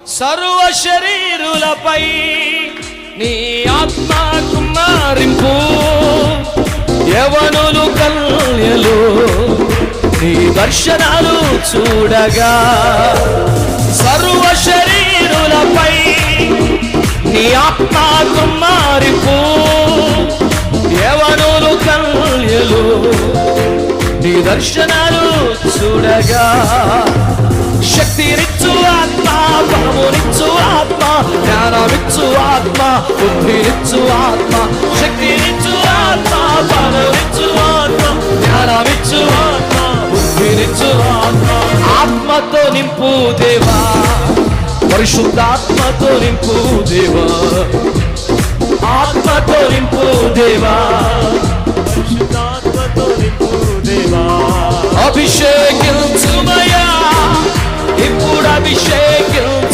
సర్వ శరీరులపై నీ ఆత్మ కుమ్మరింపు, యవనులు కన్యలు నీ దర్శనాలు చూడగా. సర్వ శరీరులపై నీ ఆత్మ కుమ్మరింపు, యవనులు కన్యలు నీ దర్శనాలు చూడగా. శక్తినిచ్చు ఆత్మ, బలమునిచ్చు ఆత్మ, జ్ఞానమిచ్చు ఆత్మ, బుద్ధినిచ్చు ఆత్మ. శక్తినిచ్చు ఆత్మ, బలమిచ్చు ఆత్మ, జ్ఞానమిచ్చు ఆత్మ, బుద్ధినిచ్చు ఆత్మ. ఆత్మతో నింపు దేవా, పరిశుద్ధాత్మతో నింపు దేవా, ఆత్మతో నింపు దేవా, పరిశుద్ధాత్మతో నింపు దేవా. అభిషేకించుమయా, ఇప్పుడు అభిషేకించు